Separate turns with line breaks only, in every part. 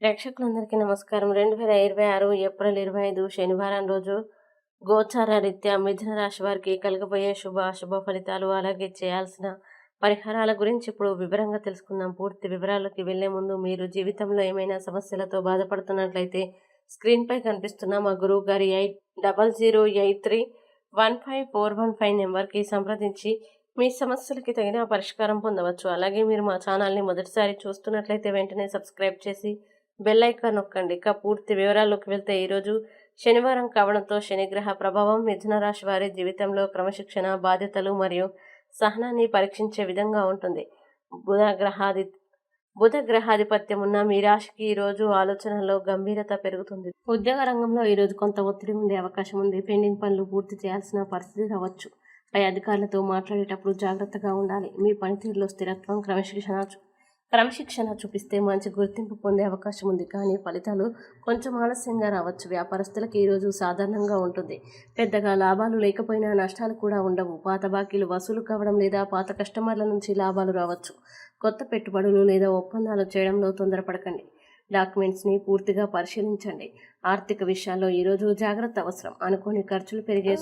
ప్రేక్షకులందరికీ నమస్కారం. 2026 ఏప్రిల్ 25 శనివారం రోజు గోచార రీత్యా మిథున రాశి వారికి కలగబోయే అశుభ ఫలితాలు, అలాగే చేయాల్సిన పరిహారాల గురించి ఇప్పుడు వివరంగా తెలుసుకుందాం. పూర్తి వివరాల్లోకి వెళ్లే ముందు మీరు జీవితంలో ఏమైనా సమస్యలతో బాధపడుతున్నట్లయితే స్క్రీన్పై కనిపిస్తున్న మా గురువు గారి 8008315415 నెంబర్కి సంప్రదించి మీ సమస్యలకి తగిన పరిష్కారం పొందవచ్చు. అలాగే మీరు మా ఛానల్ని మొదటిసారి చూస్తున్నట్లయితే వెంటనే సబ్స్క్రైబ్ చేసి బెల్ ఐకాన్ నొక్కండి. ఇక పూర్తి వివరాల్లోకి వెళ్తే ఈరోజు శనివారం కావడంతో శనిగ్రహ ప్రభావం మిథున రాశి వారి జీవితంలో క్రమశిక్షణ, బాధ్యతలు మరియు సహనాన్ని పరీక్షించే విధంగా ఉంటుంది. బుధ గ్రహాధిపత్యం ఉన్న మీ రాశికి ఈరోజు ఆలోచనలో గంభీరత పెరుగుతుంది. ఉద్యోగ రంగంలో ఈరోజు కొంత ఒత్తిడి ఉండే అవకాశం ఉంది. పెండింగ్ పనులు పూర్తి చేయాల్సిన పరిస్థితి రావచ్చు. పై అధికారులతో మాట్లాడేటప్పుడు జాగ్రత్తగా ఉండాలి. మీ పనితీరులో స్థిరత్వం, క్రమశిక్షణ చూపిస్తే మంచి గుర్తింపు పొందే అవకాశం ఉంది. కానీ ఫలితాలు కొంచెం ఆలస్యంగా రావచ్చు. వ్యాపారస్తులకు ఈరోజు సాధారణంగా ఉంటుంది. పెద్దగా లాభాలు లేకపోయినా నష్టాలు కూడా ఉండవు. పాత బాకీలు వసూలు కావడం లేదా పాత కస్టమర్ల నుంచి లాభాలు రావచ్చు. కొత్త పెట్టుబడులు లేదా ఒప్పందాలు చేయడంలో తొందరపడకండి. డాక్యుమెంట్స్ని పూర్తిగా పరిశీలించండి. ఆర్థిక విషయాల్లో ఈరోజు జాగ్రత్త అవసరం. అనుకోని ఖర్చులు పెరిగే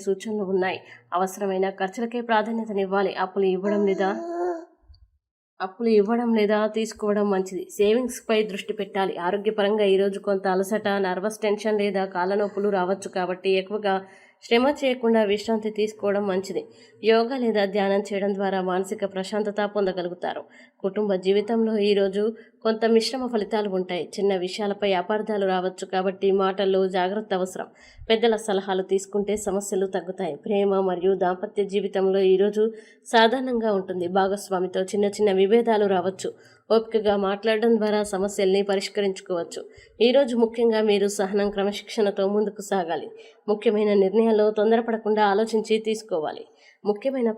సూచనలు ఉన్నాయి. అవసరమైన ఖర్చులకే ప్రాధాన్యతనివ్వాలి. అప్పులు ఇవ్వడం లేదా తీసుకోవడం మంచిది. సేవింగ్స్ పై దృష్టి పెట్టాలి. ఆరోగ్యపరంగా ఈరోజు కొంత అలసట, నర్వస్ టెన్షన్ లేదా కాళ్ళ నొప్పులు రావచ్చు. కాబట్టి ఎక్కువగా శ్రమ చేయకుండా విశ్రాంతి తీసుకోవడం మంచిది. యోగా లేదా ధ్యానం చేయడం ద్వారా మానసిక ప్రశాంతత పొందగలుగుతారు. కుటుంబ జీవితంలో ఈరోజు కొంత మిశ్రమ ఫలితాలు ఉంటాయి. చిన్న విషయాలపై అపార్థాలు రావచ్చు. కాబట్టి మాటల్లో జాగ్రత్త అవసరం. పెద్దల సలహాలు తీసుకుంటే సమస్యలు తగ్గుతాయి. ప్రేమ మరియు దాంపత్య జీవితంలో ఈరోజు సాధారణంగా ఉంటుంది. భాగస్వామితో చిన్న విభేదాలు రావచ్చు. ఓపికగా మాట్లాడడం ద్వారా సమస్యల్ని పరిష్కరించుకోవచ్చు. ఈరోజు ముఖ్యంగా మీరు సహనం, క్రమశిక్షణతో ముందుకు సాగాలి. ముఖ్యమైన నిర్ణయాల్లో తొందరపడకుండా ఆలోచించి తీసుకోవాలి. ముఖ్యమైన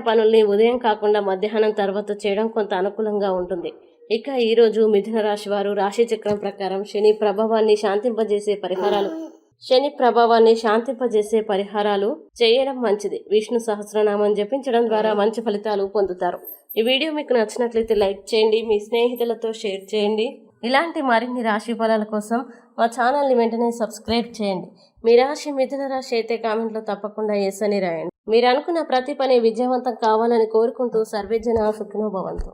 పనుల్ని ఉదయం కాకుండా మధ్యాహ్నం తర్వాత చేయడం కొంత అనుకూలంగా ఉంటుంది. ఇక ఈరోజు మిథున రాశి వారు రాశి చక్రం ప్రకారం శని ప్రభావాన్ని శాంతింపజేసే పరిహారాలు చేయడం మంచిది. విష్ణు సహస్రనామం జపించడం ద్వారా మంచి ఫలితాలు పొందుతారు. ఈ వీడియో మీకు నచ్చినట్లయితే లైక్ చేయండి, మీ స్నేహితులతో షేర్ చేయండి. ఇలాంటి మరిన్ని రాశి ఫలాల కోసం మా ఛానల్ని వెంటనే సబ్స్క్రైబ్ చేయండి. మీ రాశి మిథున రాశి అయితే కామెంట్లో తప్పకుండా ఎస్ అని రాయండి. మీరు అనుకున్న ప్రతి పని విజయవంతం కావాలని కోరుకుంటూ సర్వేజన సుఖినో భవంతు.